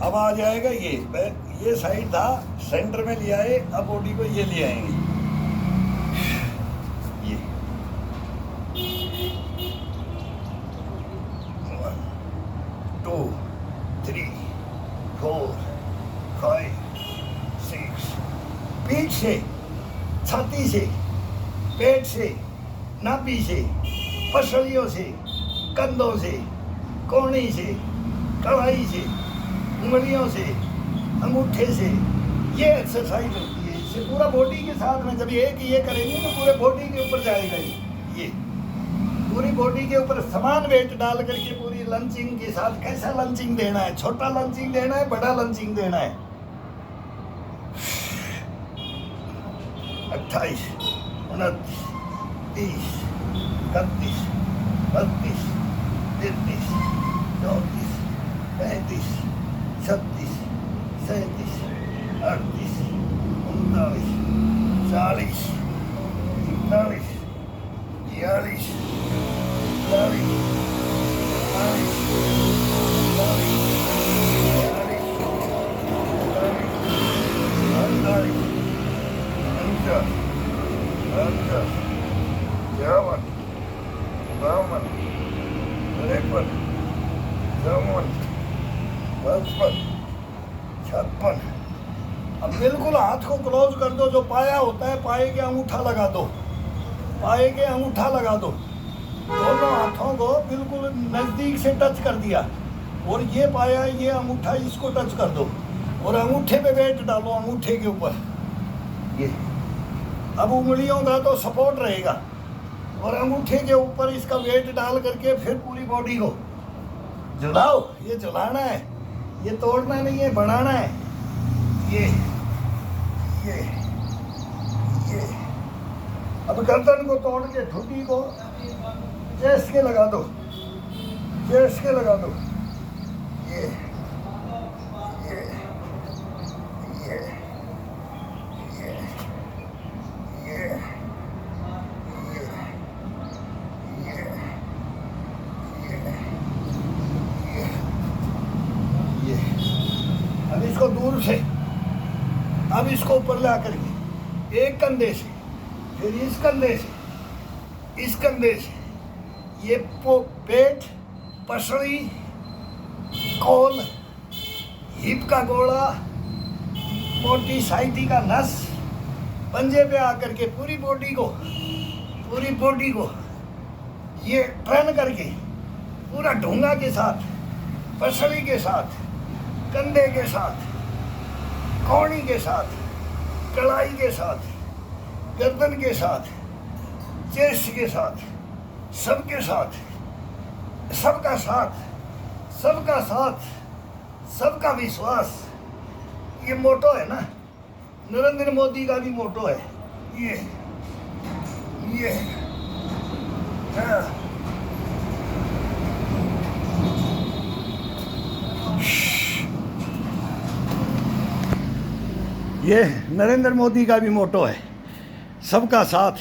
अब आ जाएगा ये साइड था, सेंटर में ले आए, अब बॉडी को ये ले आएंगे। ये 1 2 3 4 5 6, पीठ से, छाती से, पेट से, नाभि से, पसलियों से, कंधों से, कोहनी से, कलाई से, उंगलियों से, अंगूठे से, ये एक्सरसाइज होती है। इससे पूरा बॉडी के साथ में जब एक ये करेंगे तो पूरे बॉडी के ऊपर जाएगा ये पूरी बॉडी के ऊपर समान वेट डाल करके पूरी लंचिंग के साथ। कैसा लंचिंग देना है, छोटा लंचिंग देना है, बड़ा लंचिंग देना है। 28 29 30 31 32 33 34 35 36 37 38 39 40 41 42 43 अब बिल्कुल हाथ को क्लोज कर दो। जो पाया होता है पाए के अंगूठा लगा दो, पाए के अंगूठा लगा दो। दोनों हाथों को बिल्कुल नज़दीक से टच कर दिया और ये पाया, ये अंगूठा, इसको टच कर दो और अंगूठे पे वेट डालो, अंगूठे के ऊपर ये। अब उंगलियों का तो सपोर्ट रहेगा और अंगूठे के ऊपर इसका वेट डाल करके फिर पूरी बॉडी को झुलाओ। ये झुलाना है, ये तोड़ना नहीं है, बढ़ाना है। ये अब गर्दन को तोड़ के ठुड्डी को चेस्ट के लगा दो, चेस्ट के लगा दो। ये अब इसको दूर से, अब इसको ऊपर ला करके एक कंधे से, फिर इस कंधे से, इस कंधे से, ये पेट, पसली, कोल, हिप का गोला, मोटी साइटी का नस, पंजे पे आकर के पूरी बॉडी को ये ट्रेन करके पूरा ढोंगा के साथ, पसली के साथ, कंधे के साथ, कोहनी के साथ, कलाई के साथ, गर्दन के साथ, चेस्ट के साथ, सबके साथ, सबका साथ, सबका साथ, सबका विश्वास। ये मोटो है ना, नरेंद्र मोदी का भी मोटो है ये हाँ। ये नरेंद्र मोदी का भी मोटो है, सबका साथ,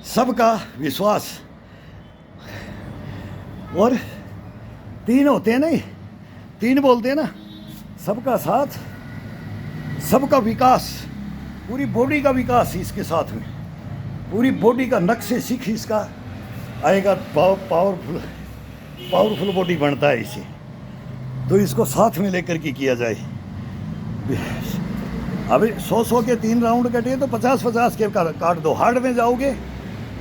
सबका विश्वास। और 3 होते हैं नहीं, 3 बोलते हैं ना, सबका साथ, सबका विकास, पूरी बॉडी का विकास इसके साथ में, पूरी बॉडी का नक्शे सीख इसका आएगा। पावरफुल बॉडी बनता है इसे। तो इसको साथ में लेकर के किया जाए। अभी 100 के 3 राउंड कटे तो 50 के काट दो। हार्ड में जाओगे,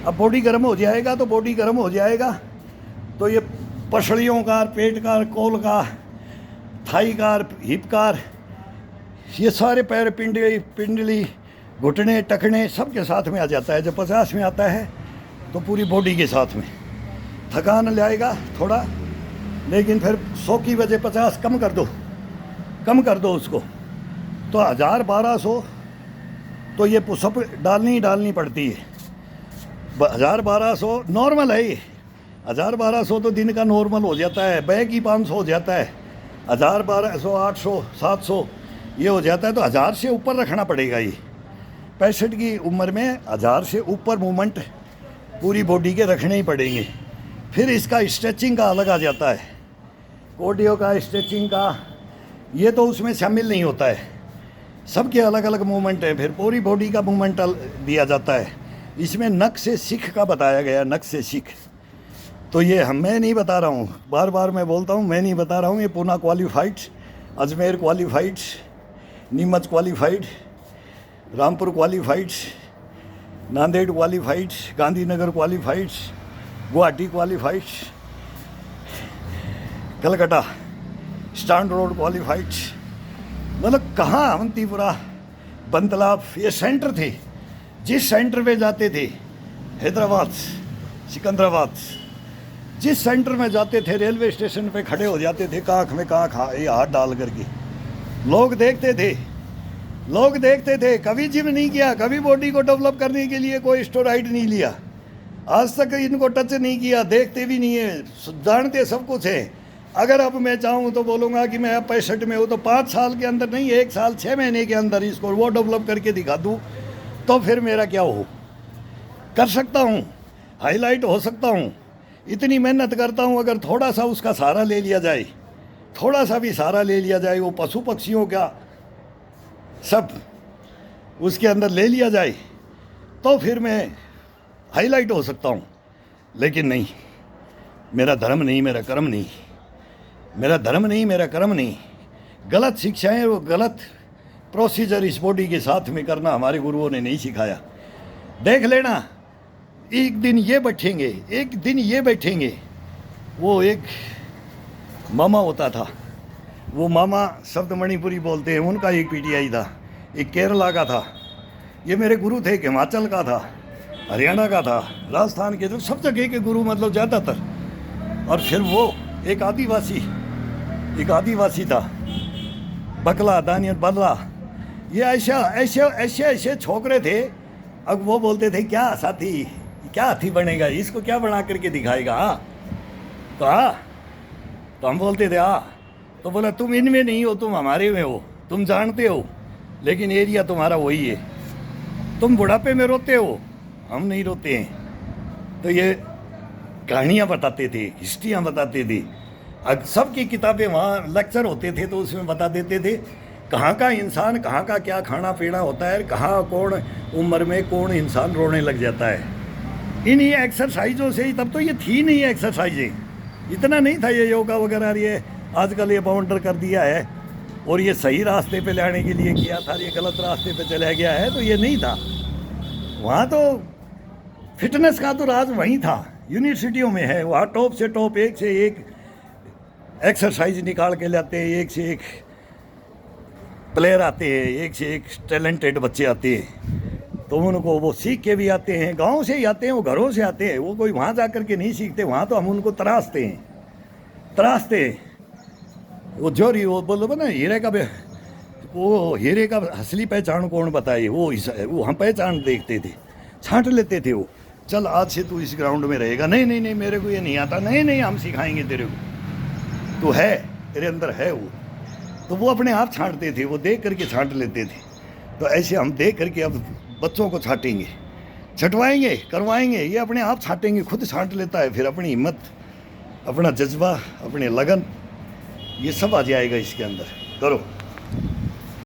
अब बॉडी गर्म हो जाएगा तो बॉडी गर्म हो जाएगा तो ये पसलियों का, पेट का, कोल का, थाई का, हिप का, ये सारे पैर, पिंडली, घुटने, टखने सबके साथ में आ जाता है। जब 50 में आता है तो पूरी बॉडी के साथ में थकान लाएगा थोड़ा, लेकिन फिर 100 की वजह 50 कम कर दो उसको। तो 1000-1200 तो ये पुशअप डालनी पड़ती है। 1000-1200 नॉर्मल है ये। 1000-1200 तो दिन का नॉर्मल हो जाता है। बैक ही 500 हो जाता है। 1000-1200 800 700 ये हो जाता है। तो 1000 से ऊपर रखना पड़ेगा। ये 65 की उम्र में 1000 से ऊपर मूवमेंट पूरी बॉडी के रखने ही पड़ेंगे। फिर इसका स्ट्रेचिंग का अलग आ जाता है, कार्डियो का, स्ट्रेचिंग का, ये तो उसमें शामिल नहीं होता है। सबके अलग अलग मूवमेंट है, फिर पूरी बॉडी का मूवमेंट दिया जाता है। इसमें नक से सिख का बताया गया, नक से सिख। तो ये मैं नहीं बता रहा हूँ, बार बार मैं बोलता हूँ, मैं नहीं बता रहा हूँ। ये Poona qualified, Ajmer qualified, Neemuch qualified, Rampur qualified, Nanded qualified, Gandhinagar qualified, Guwahati qualified, Calcutta stand road qualified. मतलब कहाँ अवंतीपुरा, बंतलाब, ये सेंटर थे। जिस सेंटर पे जाते थे, हैदराबाद, सिकंदराबाद, जिस सेंटर में जाते थे रेलवे स्टेशन पे खड़े हो जाते थे, कांख में कांख ये हाथ डाल करके। लोग देखते थे, लोग देखते थे। कभी जिम नहीं किया, कभी बॉडी को डेवलप करने के लिए कोई स्टेरॉइड नहीं लिया, आज तक इनको टच नहीं किया, देखते भी नहीं है, जानते सब कुछ है। अगर अब मैं चाहूँ तो बोलूँगा कि मैं अब 65 में हूँ, तो 5 साल के अंदर नहीं, 1 साल 6 महीने के अंदर इसको वो डेवलप करके दिखा दूँ, तो फिर मेरा क्या हो, कर सकता हूँ, हाईलाइट हो सकता हूँ। इतनी मेहनत करता हूँ, अगर थोड़ा सा उसका सहारा ले लिया जाए, थोड़ा सा भी सहारा ले लिया जाए, वो पशु पक्षियों का सब उसके अंदर ले लिया जाए, तो फिर मैं हाईलाइट हो सकता हूँ। लेकिन नहीं, मेरा धर्म नहीं, मेरा कर्म नहीं, मेरा धर्म नहीं, मेरा कर्म नहीं। गलत शिक्षाएं, वो गलत प्रोसीजर इस बॉडी के साथ में करना हमारे गुरुओं ने नहीं सिखाया। देख लेना, एक दिन ये बैठेंगे, एक दिन ये बैठेंगे। वो एक मामा होता था, वो मामा शब्द मणिपुरी बोलते हैं, उनका एक पीटीआई था, एक केरला का था। ये मेरे गुरु थे, एक हिमाचल का था, हरियाणा का था, राजस्थान के, तो सब जगह के गुरु मतलब ज़्यादातर। और फिर वो एक आदिवासी था, बकला दानियल बदला। ये ऐसे छोकरे थे। अब वो बोलते थे, क्या साथी, क्या हाथी बनेगा, इसको क्या बना करके दिखाएगा। तो हम बोलते थे तो बोला, तुम इनमें नहीं हो, तुम हमारे में हो, तुम जानते हो, लेकिन एरिया तुम्हारा वही है। तुम बुढ़ापे में रोते हो, हम नहीं रोते हैं। तो ये कहानियाँ बताते थे, हिस्ट्रियाँ बताते थे। सबकी किताबें वहाँ लेक्चर होते थे, तो उसमें बता देते थे कहाँ का इंसान, कहाँ का क्या खाना पीना होता है, कहाँ कौन उम्र में कौन इंसान रोने लग जाता है। इन्हीं एक्सरसाइजों से ही, तब तो ये थी नहीं एक्सरसाइजें, इतना नहीं था ये योगा वगैरह। ये आजकल ये बाउंडर कर दिया है और ये सही रास्ते पे लाने के लिए किया था, ये गलत रास्ते पे चला गया है, तो ये नहीं था। वहाँ तो फिटनेस का तो राज वहीं था, यूनिवर्सिटियों में है। वहाँ टॉप से टॉप, एक से एक एक्सरसाइज निकाल के लाते हैं, एक से एक प्लेयर आते हैं, एक से एक टैलेंटेड बच्चे आते हैं। तो उनको वो सीख के भी आते हैं, गांव से ही आते हैं, वो घरों से आते हैं, वो कोई वहाँ जा कर के नहीं सीखते। वहाँ तो हम उनको तराशते हैं। वो जोरी, वो बोलो ना, वो हीरे का असली पहचान कौन बताए, वो हम पहचान देखते थे, छांट लेते थे। वो चल आज से तू इस ग्राउंड में रहेगा, नहीं मेरे को ये नहीं आता, नहीं हम सिखाएंगे तेरे को, तो है तेरे अंदर है वो। तो वो अपने आप छांटते थे, वो देख करके छांट लेते थे। तो ऐसे हम देख करके अब बच्चों को छांटेंगे, छटवाएंगे, करवाएंगे, ये अपने आप छांटेंगे, खुद छांट लेता है। फिर अपनी हिम्मत, अपना जज्बा, अपने लगन, ये सब आ जाएगा इसके अंदर। करो।